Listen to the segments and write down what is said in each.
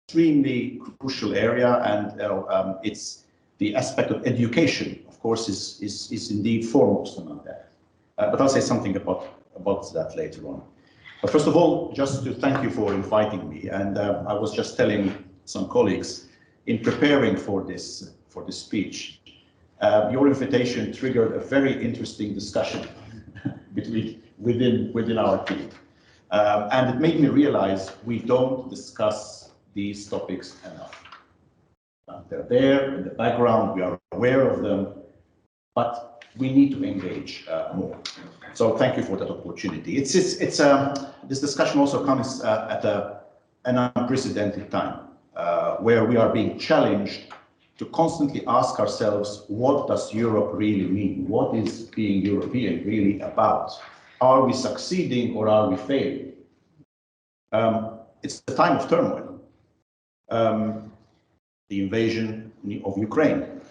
extremely crucial area, and it's the aspect of education, of course, is indeed foremost among that. But I'll say something about that later on. But first of all, just to thank you for inviting me. And I was just telling some colleagues in preparing for this speech, your invitation triggered a very interesting discussion within our team. And it made me realize we don't discuss these topics enough. They're there in the background, we are aware of them, but we need to engage more. So thank you for that opportunity. This discussion also comes at an unprecedented time, where we are being challenged to constantly ask ourselves, what does Europe really mean? What is being European really about? Are we succeeding or are we failing? It's a time of turmoil. The invasion of Ukraine,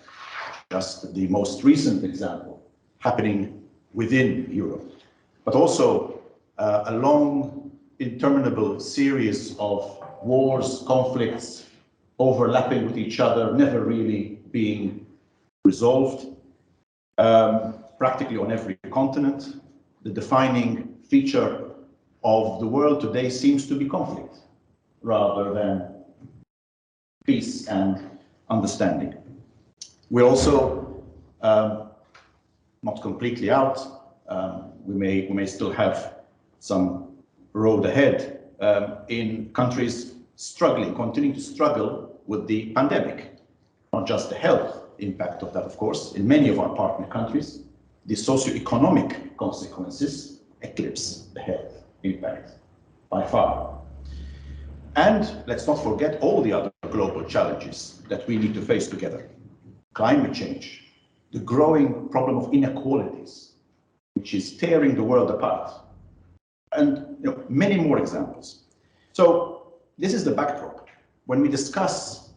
just the most recent example, happening within Europe, but also a long, interminable series of wars, conflicts, overlapping with each other, never really being resolved, practically on every continent. The defining feature of the world today seems to be conflict, rather than peace and understanding. We're also not completely out. We may still have some road ahead in countries continuing to struggle with the pandemic. Not just the health impact of that, of course. In many of our partner countries, the socio-economic consequences eclipse the health impact by far. And let's not forget all the other global challenges that we need to face together. Climate change, the growing problem of inequalities, which is tearing the world apart, and many more examples. So this is the backdrop. When we discuss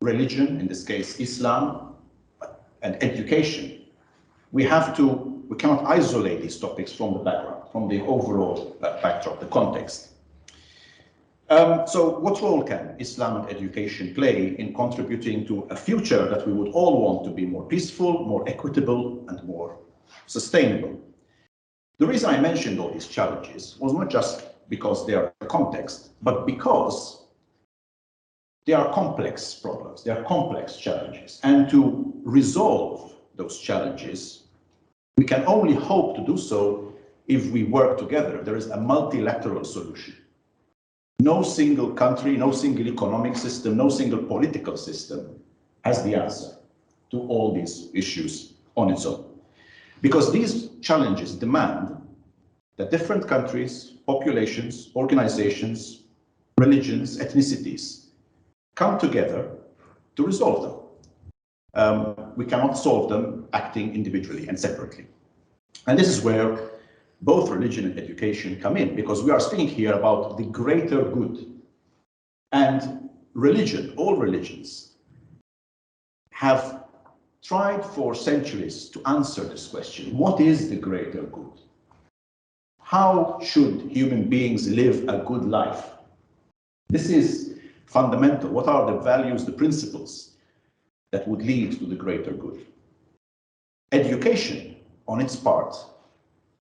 religion, in this case Islam, and education, we cannot isolate these topics from the background, from the overall backdrop, the context. So what role can Islam and education play in contributing to a future that we would all want to be more peaceful, more equitable, and more sustainable? The reason I mentioned all these challenges was not just because they are the context, but because they are complex problems, they are complex challenges. And to resolve those challenges, we can only hope to do so if we work together. There is a multilateral solution. No single country, no single economic system, no single political system has the answer to all these issues on its own. Because these challenges demand that different countries, populations, organizations, religions, ethnicities come together to resolve them. We cannot solve them acting individually and separately. And this is where both religion and education come in, because we are speaking here about the greater good. And religion, all religions, have tried for centuries to answer this question. What is the greater good? How should human beings live a good life? This is fundamental. What are the values, the principles that would lead to the greater good? Education, on its part,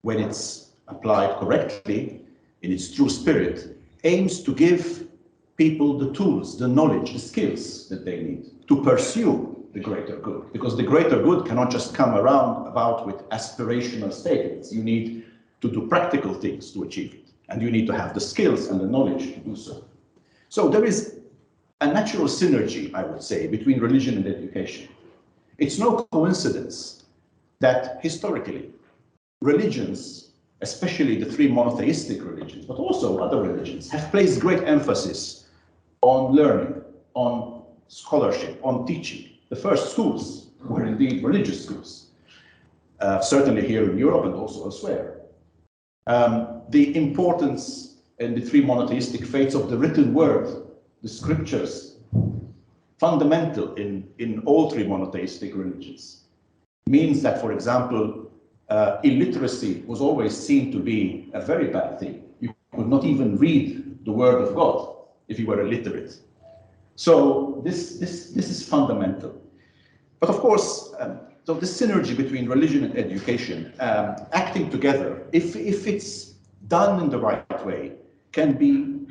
when it's applied correctly, in its true spirit, aims to give people the tools, the knowledge, the skills that they need to pursue the greater good. Because the greater good cannot just come about with aspirational statements. You need to do practical things to achieve it. And you need to have the skills and the knowledge to do so. So there is a natural synergy, I would say, between religion and education. It's no coincidence that historically, religions, especially the three monotheistic religions, but also other religions, have placed great emphasis on learning, on scholarship, on teaching. The first schools were indeed religious schools, certainly here in Europe and also elsewhere. The importance in the three monotheistic faiths of the written word, the scriptures, fundamental in all three monotheistic religions, means that, for example, illiteracy was always seen to be a very bad thing. You could not even read the word of God if you were illiterate. So this is fundamental. But of course, so this synergy between religion and education, acting together, if it's done in the right way, can be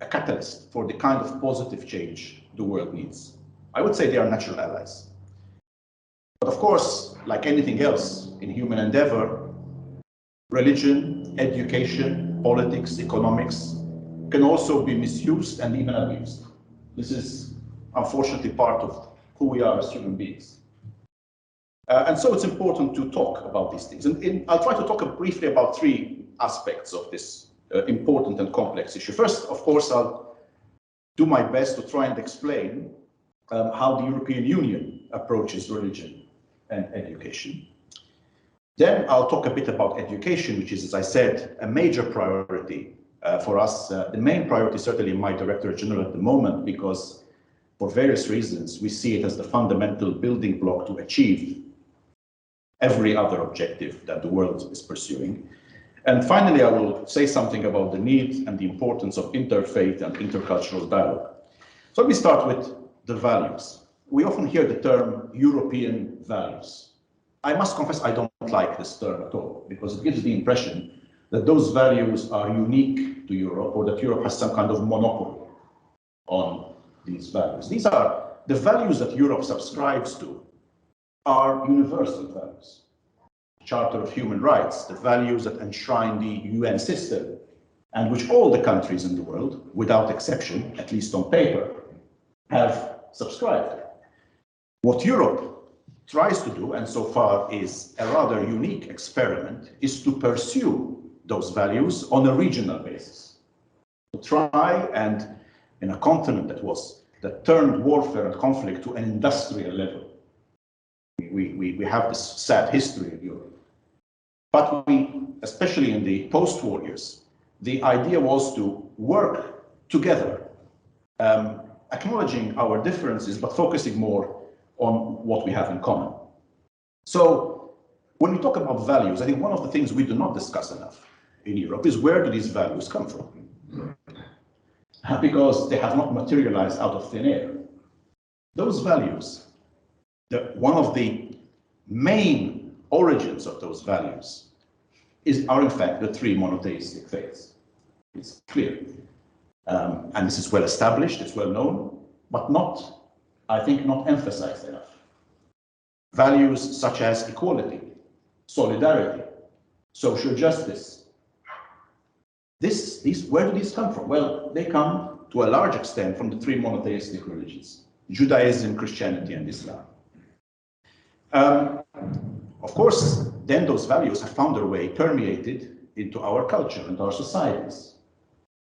a catalyst for the kind of positive change the world needs. I would say they are natural allies. But of course, like anything else in human endeavor, religion, education, politics, economics can also be misused and even abused. This is unfortunately part of who we are as human beings. And so it's important to talk about these things. And I'll try to talk briefly about three aspects of this important and complex issue. First, of course, I'll do my best to try and explain how the European Union approaches religion and education. Then I'll talk a bit about education, which is, as I said, a major priority for us. The main priority certainly in my Directorate-General at the moment, because for various reasons, we see it as the fundamental building block to achieve every other objective that the world is pursuing. And finally, I will say something about the need and the importance of interfaith and intercultural dialogue. So let me start with the values. We often hear the term European values. I must confess I don't like this term at all, because it gives the impression that those values are unique to Europe, or that Europe has some kind of monopoly on these values. These are the values that Europe subscribes to, are universal values. Charter of Human Rights, the values that enshrine the UN system, and which all the countries in the world, without exception, at least on paper, have subscribed. What Europe tries to do, and so far is a rather unique experiment, is to pursue those values on a regional basis. To try and, in a continent that turned warfare and conflict to an industrial level. We have this sad history in Europe. But we, especially in the post-war years, the idea was to work together, acknowledging our differences, but focusing more on what we have in common. So when we talk about values, I think one of the things we do not discuss enough in Europe is where do these values come from? Because they have not materialized out of thin air. Those values, one of the main origins of those values are in fact the three monotheistic faiths. It's clear. And this is well established, it's well known, but not, I think, not emphasized enough. Values such as equality, solidarity, social justice. Where do these come from? Well, they come to a large extent from the three monotheistic religions, Judaism, Christianity, and Islam. Of course, then those values have found their way permeated into our culture, into our societies,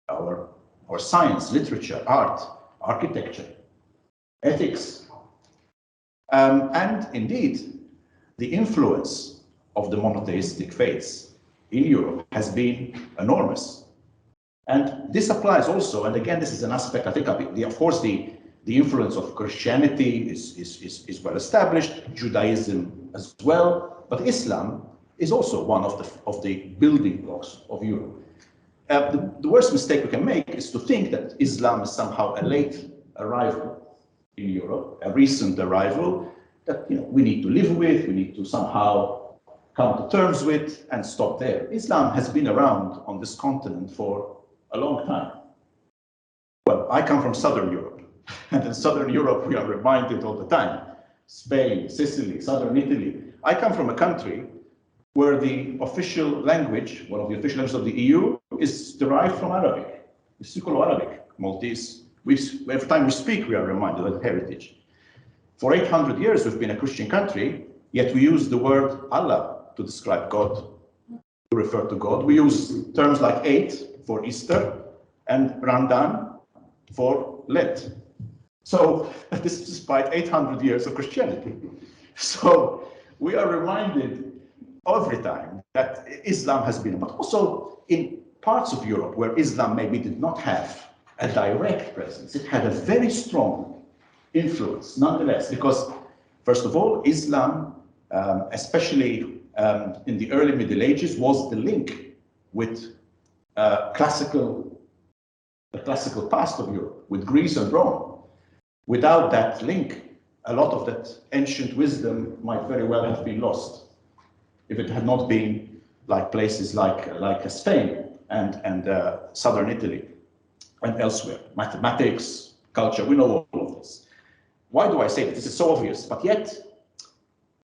our science, literature, art, architecture, ethics. And indeed, the influence of the monotheistic faiths in Europe has been enormous. And this applies also, and again, this is an aspect, I think, of course, the influence of Christianity is well established, Judaism as well, but Islam is also one of the building blocks of Europe. The worst mistake we can make is to think that Islam is somehow a late arrival in Europe, a recent arrival that we need to live with, we need to somehow come to terms with and stop there. Islam has been around on this continent for a long time. Well, I come from Southern Europe, and in Southern Europe we are reminded all the time, Spain, Sicily, Southern Italy. I come from a country where the official language, one of the official languages of the EU, is derived from Arabic, Syriaco-Arabic, Maltese. Every time we speak, we are reminded of heritage. For 800 years, we've been a Christian country, yet we use the word Allah to describe God, to refer to God. We use terms like Eid for Easter and Ramadan for Lent. So this is despite 800 years of Christianity. So we are reminded every time that Islam has been, but also in parts of Europe where Islam maybe did not have a direct presence, it had a very strong influence nonetheless, because first of all, Islam, especially in the early Middle Ages, was the link with classical the classical past of Europe, with Greece and Rome. Without that link, a lot of that ancient wisdom might very well have been lost if it had not been like places like Spain and southern Italy and elsewhere. Mathematics, culture, we know all of this. Why do I say this? This is so obvious, but yet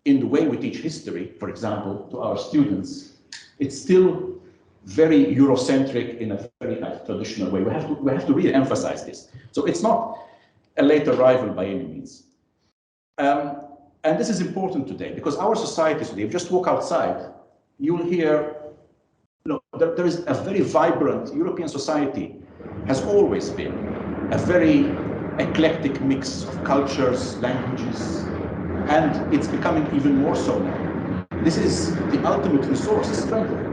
in the way we teach history, for example, to our students, it's still very Eurocentric in a very traditional way. We have to really emphasize this. So it's not a late arrival by any means. And this is important today because our society today, if you just walk outside, you'll hear, there is a very vibrant European society, has always been a very eclectic mix of cultures, languages, and it's becoming even more so now. This is the ultimate resource, the strength of it.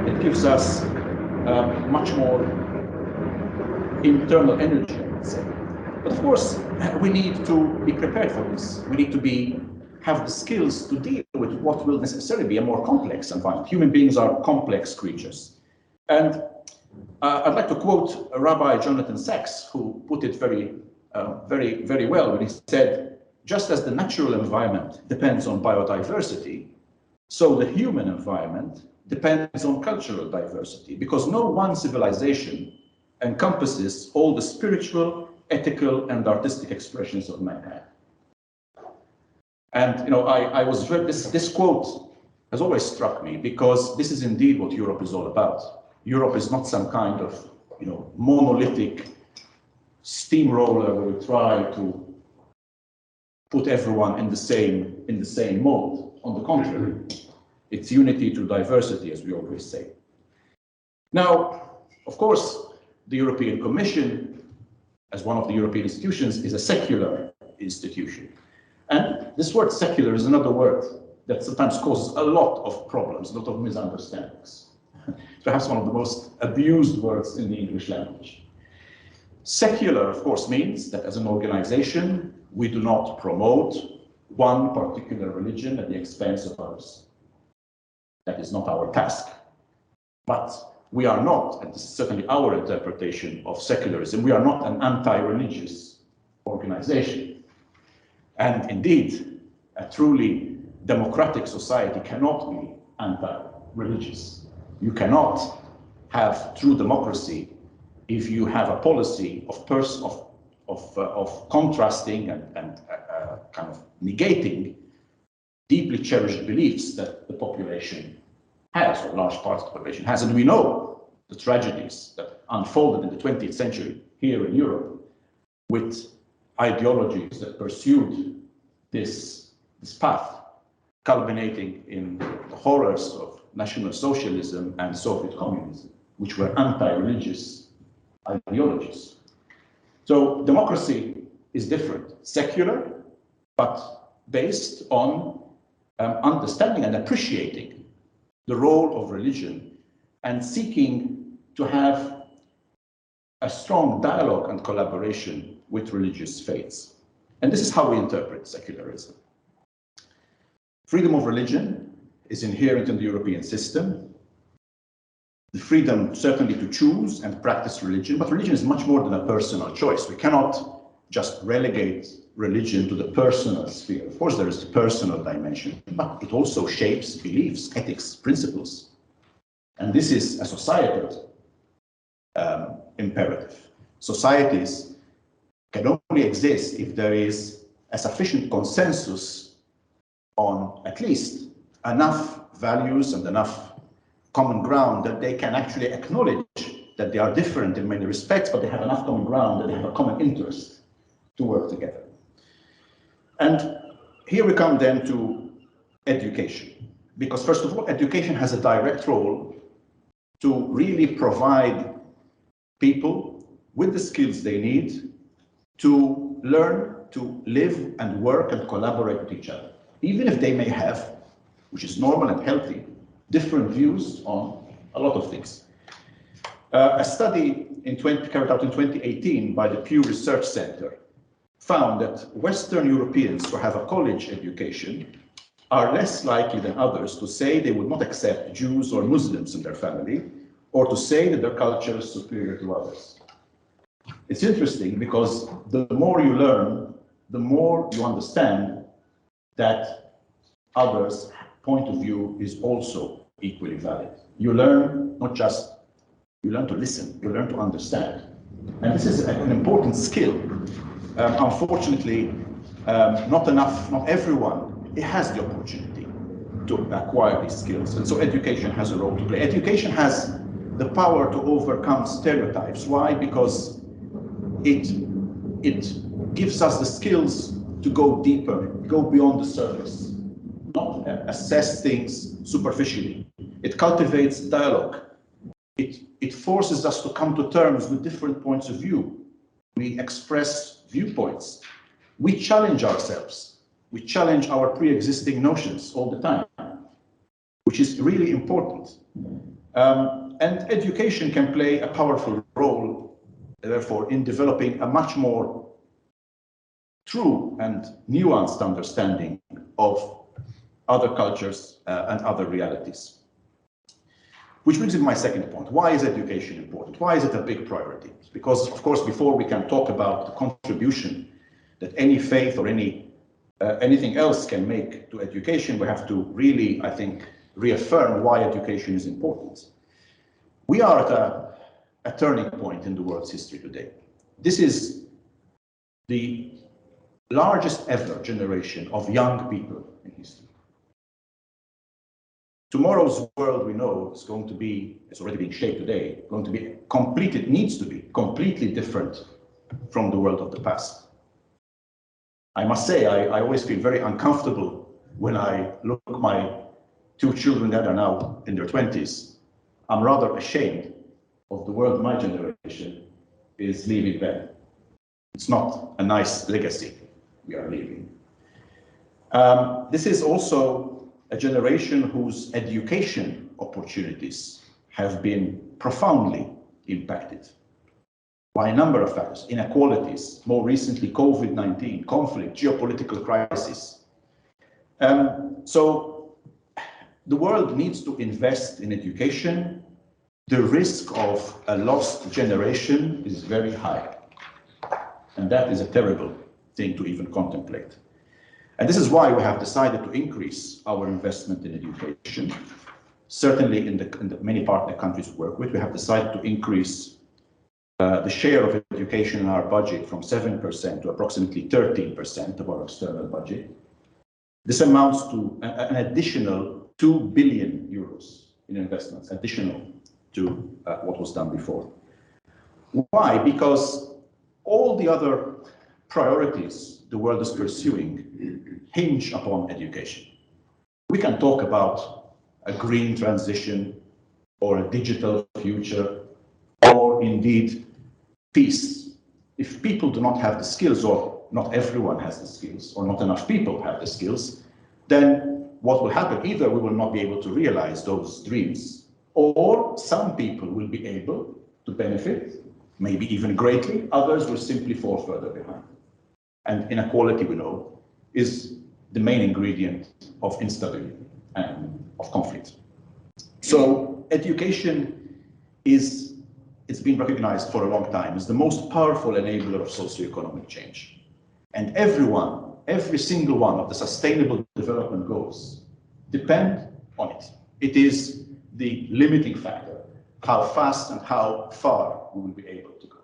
It gives us much more internal energy, I would say. But of course, we need to be prepared for this. We need to have the skills to deal with what will necessarily be a more complex environment. Human beings are complex creatures. And I'd like to quote Rabbi Jonathan Sacks, who put it very well when he said, just as the natural environment depends on biodiversity, so the human environment depends on cultural diversity, because no one civilization encompasses all the spiritual, ethical, and artistic expressions of mankind. And this quote has always struck me because this is indeed what Europe is all about. Europe is not some kind of monolithic steamroller where we try to put everyone in the same mold. On the contrary, it's unity through diversity, as we always say. Now, of course, the European Commission, as one of the European institutions, is a secular institution. And this word secular is another word that sometimes causes a lot of problems, a lot of misunderstandings. Perhaps one of the most abused words in the English language. Secular, of course, means that as an organization, we do not promote one particular religion at the expense of others. That is not our task. But we are not, and this is certainly our interpretation of secularism, we are not an anti-religious organization. And indeed, a truly democratic society cannot be anti-religious. You cannot have true democracy if you have a policy of contrasting and kind of negating deeply cherished beliefs that the population has, or large parts of the population has. And we know the tragedies that unfolded in the 20th century here in Europe with ideologies that pursued this path, culminating in the horrors of National Socialism and Soviet communism, which were anti-religious ideologies. So democracy is different, secular, but based on understanding and appreciating the role of religion and seeking to have a strong dialogue and collaboration with religious faiths. And this is how we interpret secularism. Freedom of religion is inherent in the European system. The freedom certainly to choose and practice religion, but religion is much more than a personal choice. We cannot just relegate religion to the personal sphere. Of course, there is the personal dimension, but it also shapes beliefs, ethics, principles. And this is a societal imperative. Societies can only exist if there is a sufficient consensus on at least enough values and enough common ground that they can actually acknowledge that they are different in many respects, but they have enough common ground that they have a common interest to work together. And here we come then to education, because first of all, education has a direct role to really provide people with the skills they need to learn, to live and work and collaborate with each other, even if they may have, which is normal and healthy, different views on a lot of things. A study carried out in 2018 by the Pew Research Center found that Western Europeans who have a college education are less likely than others to say they would not accept Jews or Muslims in their family, or to say that their culture is superior to others. It's interesting because the more you learn, the more you understand that others' point of view is also equally valid. You learn not just, you learn to listen, you learn to understand. And this is an important skill. Unfortunately, not everyone has the opportunity to acquire these skills. And so education has a role to play. Education has the power to overcome stereotypes. Why? Because it gives us the skills to go deeper, go beyond the surface, not assess things superficially. It cultivates dialogue. It forces us to come to terms with different points of view. We express viewpoints. We challenge ourselves. We challenge our pre-existing notions all the time, which is really important. And education can play a powerful role, therefore, in developing a much more true and nuanced understanding of other cultures and other realities. Which brings me to my second point. Why is education important? Why is it a big priority? Because, of course, before we can talk about the contribution that any faith or anything else can make to education, we have to really, I think, reaffirm why education is important. We are at a turning point in the world's history today. This is the largest ever generation of young people in history. Tomorrow's world, we know, is going to be, it's already being shaped today, going to be completely, needs to be completely different from the world of the past. I must say, I always feel very uncomfortable when I look at my two children that are now in their 20s. I'm rather ashamed of the world my generation is leaving them. It's not a nice legacy we are leaving. This is also a generation whose education opportunities have been profoundly impacted by a number of factors: inequalities, more recently COVID-19, conflict, geopolitical crisis. So the world needs to invest in education. The risk of a lost generation is very high. And that is a terrible thing to even contemplate. And this is why we have decided to increase our investment in education. Certainly in the many partner countries we work with, we have decided to increase the share of education in our budget from 7% to approximately 13% of our external budget. This amounts to an additional 2 billion euros in investments, additional to what was done before. Why? Because all the other priorities the world is pursuing hinge upon education. We can talk about a green transition or a digital future or indeed peace. If people do not have the skills, or not everyone has the skills, or not enough people have the skills, then what will happen? Either we will not be able to realize those dreams, or some people will be able to benefit, maybe even greatly, others will simply fall further behind. And inequality, we know, is the main ingredient of instability and of conflict. So education it's been recognized for a long time as the most powerful enabler of socioeconomic change. And every single one of the sustainable development goals depend on it. It is the limiting factor, how fast and how far we will be able to go.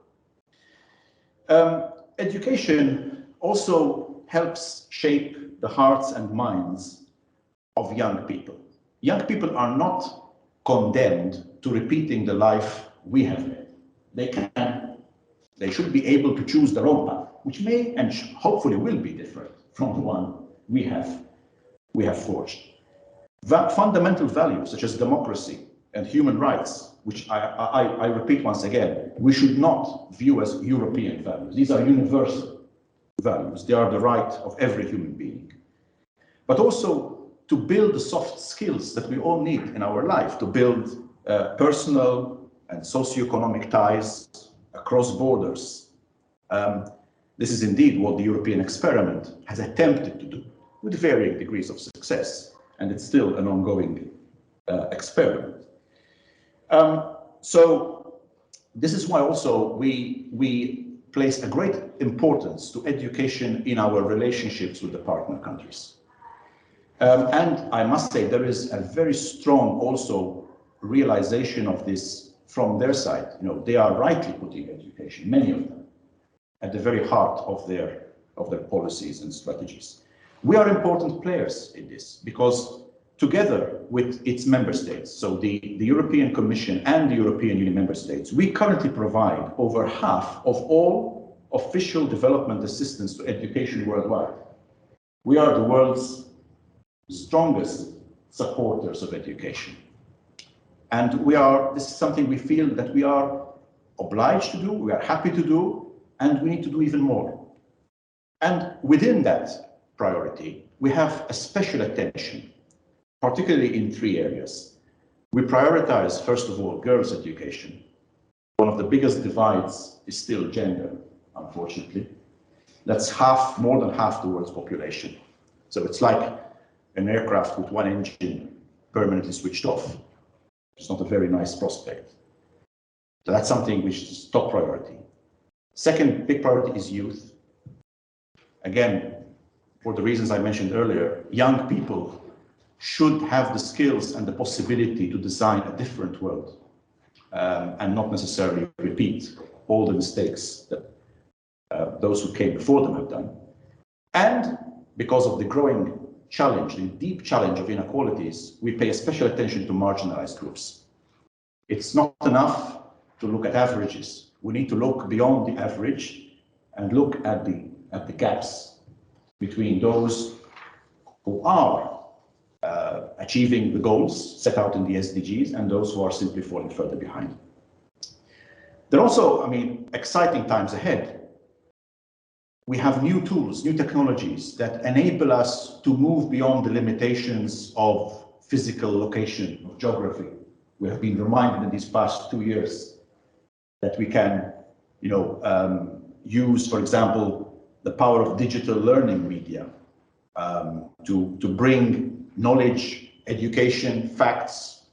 Education also helps shape the hearts and minds of young people. Young people are not condemned to repeating the life we have led. They should be able to choose their own path, which may and hopefully will be different from the one we have forged. Fundamental values such as democracy and human rights, which I repeat once again, we should not view as European values. These are universal values. They are the right of every human being. But also to build the soft skills that we all need in our life, to build personal and socioeconomic ties across borders. This is indeed what the European experiment has attempted to do, with varying degrees of success, and it's still an ongoing experiment. So This is why also we place a great importance to education in our relationships with the partner countries. And I must say there is a very strong also realization of this from their side. You know, they are rightly putting education, many of them, at the very heart of their policies and strategies. We are important players in this because together with its member states, so the European Commission and the European Union member states, we currently provide over half of all official development assistance to education worldwide. We are the world's strongest supporters of education. And this is something we feel that we are obliged to do, we are happy to do, and we need to do even more. And within that priority, we have a special attention, particularly in 3 areas. We prioritize, first of all, girls' education. One of the biggest divides is still gender, unfortunately. That's more than half the world's population. So it's like an aircraft with 1 engine permanently switched off. It's not a very nice prospect. So that's something which is top priority. Second big priority is youth. Again, for the reasons I mentioned earlier, young people should have the skills and the possibility to design a different world and not necessarily repeat all the mistakes that those who came before them have done. And because of the growing challenge, the deep challenge of inequalities, we pay special attention to marginalized groups. It's not enough to look at averages. We need to look beyond the average and look at the gaps between those who are achieving the goals set out in the SDGs and those who are simply falling further behind. There are also, exciting times ahead. We have new tools, new technologies that enable us to move beyond the limitations of physical location, of geography. We have been reminded in these past 2 years that we can, use, for example, the power of digital learning media to bring knowledge, education, facts,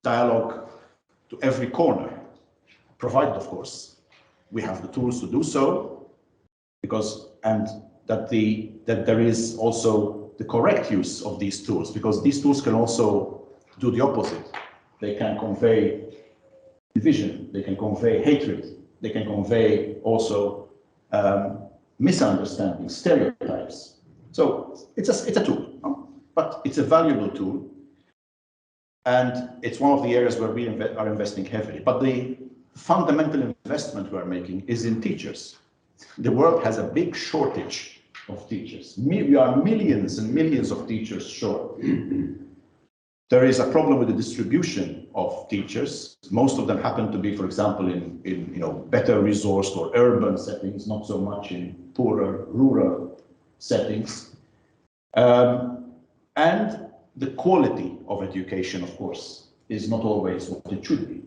dialogue to every corner, provided, of course, we have the tools to do so, that there is also the correct use of these tools, because these tools can also do the opposite. They can convey division, they can convey hatred, they can convey also misunderstandings, stereotypes. So it's a tool, but it's a valuable tool, and it's one of the areas where we are investing heavily. But the fundamental investment we are making is in teachers. The world has a big shortage of teachers. We are millions and millions of teachers short. There is a problem with the distribution of teachers. Most of them happen to be, for example, in better resourced or urban settings, not so much in poorer rural settings. And the quality of education, of course, is not always what it should be.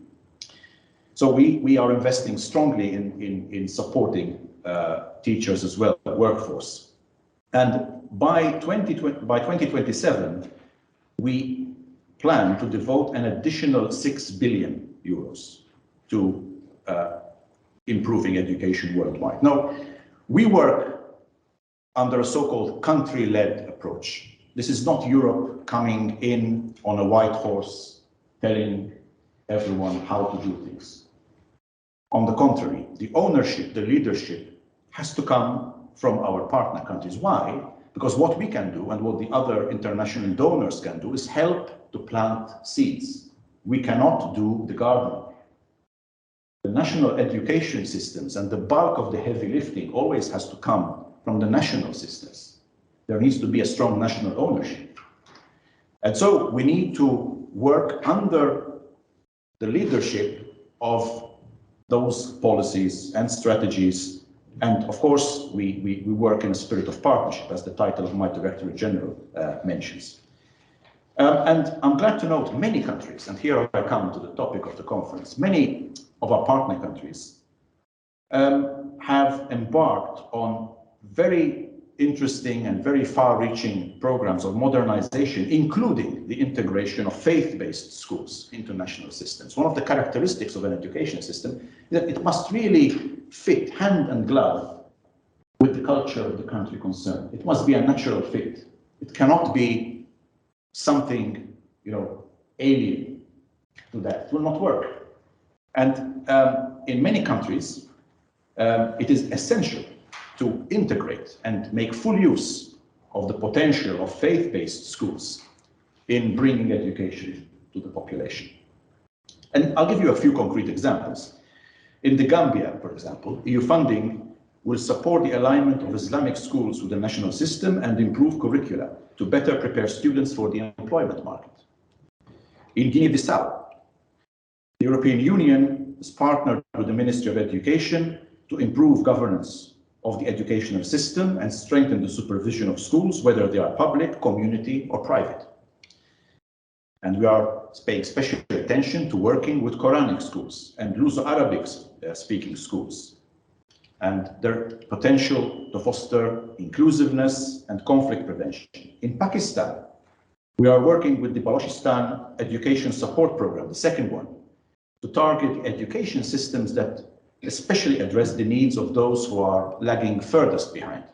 So we are investing strongly in supporting teachers as well, the workforce. And by 2027, we plan to devote an additional 6 billion euros to improving education worldwide. Now, we work under a so-called country-led approach. This is not Europe coming in on a white horse telling everyone how to do things. On the contrary, the ownership, the leadership has to come from our partner countries. Why? Because what we can do and what the other international donors can do is help to plant seeds. We cannot do the gardening. The national education systems and the bulk of the heavy lifting always has to come from the national systems. There needs to be a strong national ownership. And so we need to work under the leadership of those policies and strategies. And of course, we work in a spirit of partnership, as the title of my Directorate-General mentions. And I'm glad to note many countries, and here I come to the topic of the conference, many of our partner countries have embarked on very interesting and very far-reaching programs of modernization, including the integration of faith-based schools into national systems. One of the characteristics of an education system is that it must really fit hand and glove with the culture of the country concerned. It must be a natural fit. It cannot be something, alien to that. It will not work. And in many countries, it is essential to integrate and make full use of the potential of faith-based schools in bringing education to the population. And I'll give you a few concrete examples. In the Gambia, for example, EU funding will support the alignment of Islamic schools with the national system and improve curricula to better prepare students for the employment market. In Guinea-Bissau, the European Union has partnered with the Ministry of Education to improve governance of the educational system and strengthen the supervision of schools, whether they are public, community, or private. And we are paying special attention to working with Quranic schools and Luso-Arabic speaking schools, and their potential to foster inclusiveness and conflict prevention. In Pakistan, we are working with the Balochistan Education Support Program, the second one, to target education systems that especially address the needs of those who are lagging furthest behind.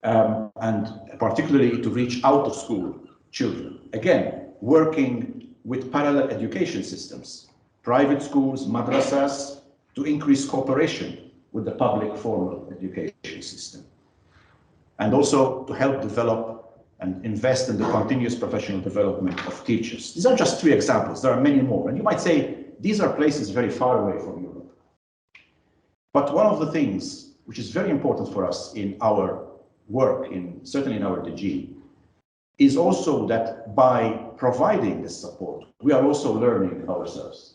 And particularly to reach out of school children. Again, working with parallel education systems, private schools, madrasas, to increase cooperation with the public formal education system. And also to help develop and invest in the continuous professional development of teachers. These are just three examples. There are many more. And you might say, these are places very far away from Europe. But one of the things which is very important for us in our work, certainly in our DG, is also that by providing this support, we are also learning ourselves.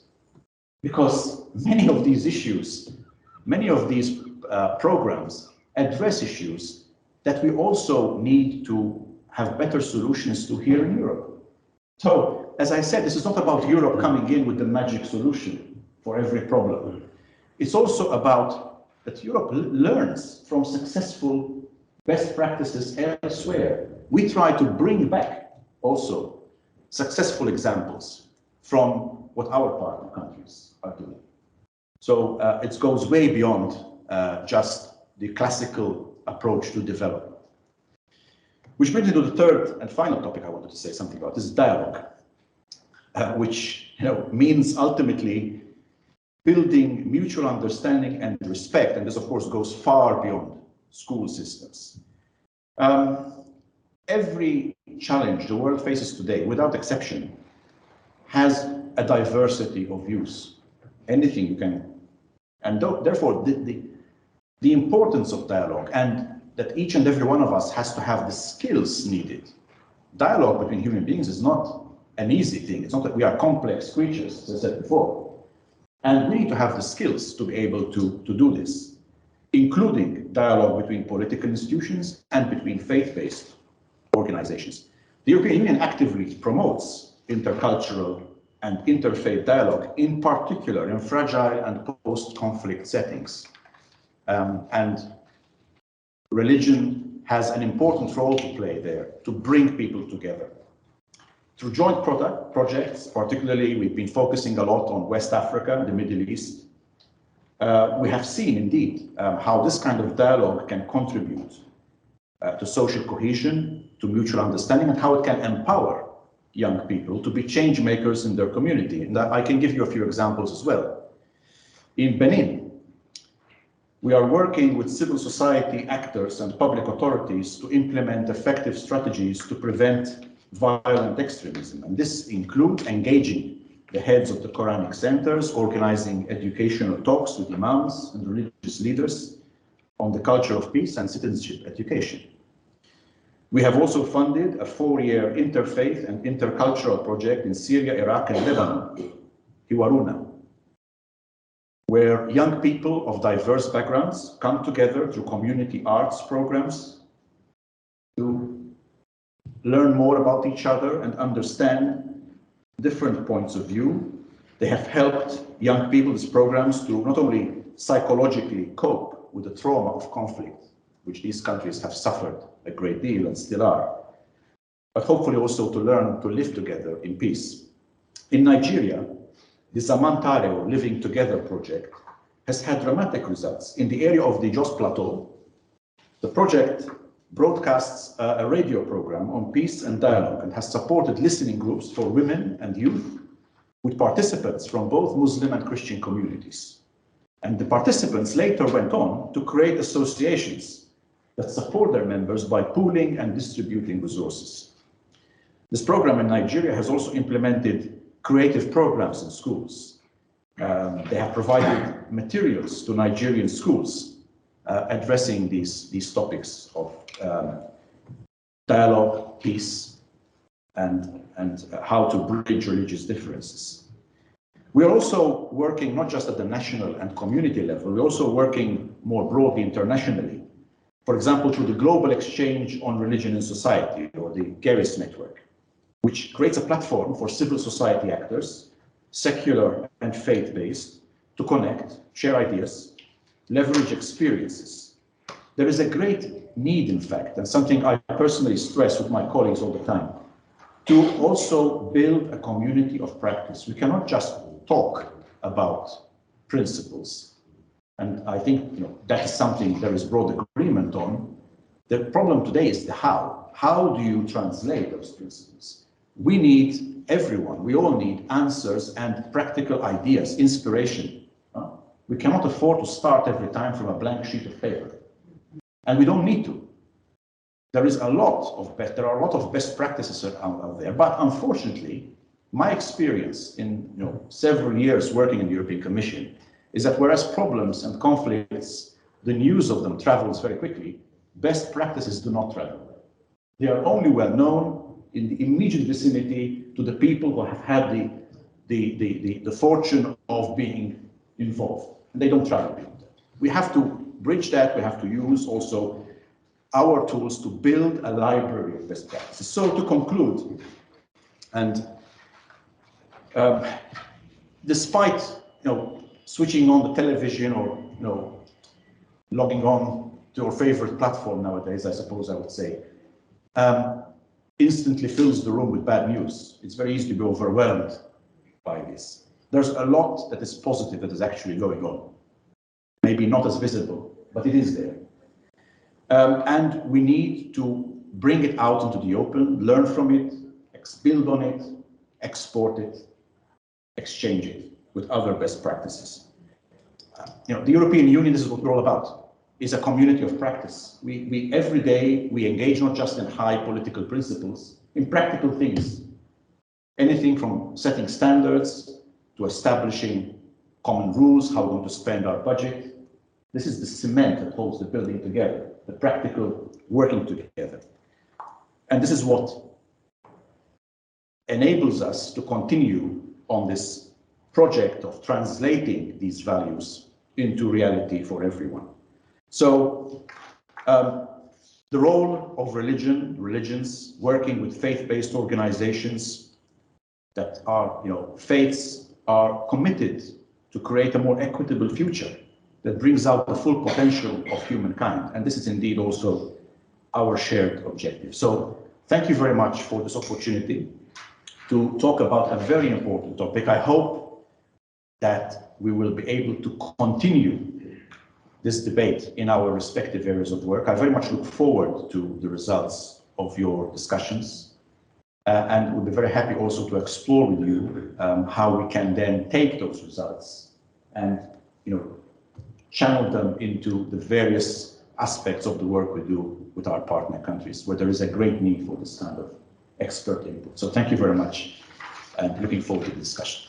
Because many of these issues, many of these programs address issues that we also need to have better solutions to here in Europe. So, as I said, this is not about Europe coming in with the magic solution for every problem. It's also about that Europe learns from successful best practices elsewhere. We try to bring back also successful examples from what our partner countries are doing. So it goes way beyond just the classical approach to development. Which brings me to the third and final topic I wanted to say something about, is dialogue, which means ultimately building mutual understanding and respect, and this of course goes far beyond school systems. Every challenge the world faces today, without exception, has a diversity of views. Anything you can, and therefore the importance of dialogue, and that each and every one of us has to have the skills needed. Dialogue between human beings is not an easy thing. It's not that we are complex creatures, as I said before. And we need to have the skills to be able to do this, including dialogue between political institutions and between faith-based organizations. The European Union actively promotes intercultural and interfaith dialogue, in particular in fragile and post-conflict settings. And religion has an important role to play there to bring people together. Through joint projects, particularly we've been focusing a lot on West Africa, the Middle East. We have seen indeed how this kind of dialogue can contribute to social cohesion, to mutual understanding, and how it can empower young people to be change makers in their community. And I can give you a few examples as well. In Benin, we are working with civil society actors and public authorities to implement effective strategies to prevent violent extremism. And this includes engaging the heads of the Quranic centers, organizing educational talks with imams and religious leaders on the culture of peace and citizenship education. We have also funded a 4-year interfaith and intercultural project in Syria, Iraq, and Lebanon, Hiwaruna, where young people of diverse backgrounds come together through community arts programs to learn more about each other and understand different points of view. They have helped young people, these programs, to not only psychologically cope with the trauma of conflict which these countries have suffered a great deal and still are, but hopefully also to learn to live together in peace. In Nigeria, the Zamantare, or Living Together project, has had dramatic results. In the area of the Jos Plateau, the project broadcasts a radio program on peace and dialogue and has supported listening groups for women and youth with participants from both Muslim and Christian communities. And the participants later went on to create associations that support their members by pooling and distributing resources. This program in Nigeria has also implemented creative programs in schools. They have provided materials to Nigerian schools addressing these topics of dialogue, peace, and how to bridge religious differences. We are also working not just at the national and community level, we're also working more broadly internationally. For example, through the Global Exchange on Religion and Society, or the GERIS network, which creates a platform for civil society actors, secular and faith-based, to connect, share ideas, leverage experiences. There is a great need, in fact, and something I personally stress with my colleagues all the time, to also build a community of practice. We cannot just talk about principles. And I think that is something there is broad agreement on. The problem today is the how. How do you translate those principles? We need everyone, we all need answers and practical ideas, inspiration. We cannot afford to start every time from a blank sheet of paper. And we don't need to. There are a lot of best practices out there, but unfortunately, my experience in several years working in the European Commission is that whereas problems and conflicts, the news of them travels very quickly, best practices do not travel. They are only well known in the immediate vicinity to the people who have had the fortune of being involved, and they don't travel beyond that. We have to bridge that. We have to use also our tools to build a library of best practices. So to conclude, and despite switching on the television or logging on to your favorite platform nowadays, I suppose I would say, instantly fills the room with bad news. It's very easy to be overwhelmed by this. There's a lot that is positive that is actually going on. Maybe not as visible, but it is there. And we need to bring it out into the open, learn from it, build on it, export it, exchange it with other best practices. The European Union, this is what we're all about, is a community of practice. We every day, we engage not just in high political principles, in practical things. Anything from setting standards to establishing common rules, how we're going to spend our budget. This is the cement that holds the building together, the practical working together. And this is what enables us to continue on this project of translating these values into reality for everyone. So the role of religions, working with faith-based organizations that are, faiths are committed to create a more equitable future that brings out the full potential of humankind. And this is indeed also our shared objective. So thank you very much for this opportunity to talk about a very important topic. I hope that we will be able to continue this debate in our respective areas of work. I very much look forward to the results of your discussions, and we'll be very happy also to explore with you how we can then take those results and channel them into the various aspects of the work we do with our partner countries, where there is a great need for this kind of expert input. So thank you very much, and looking forward to the discussion.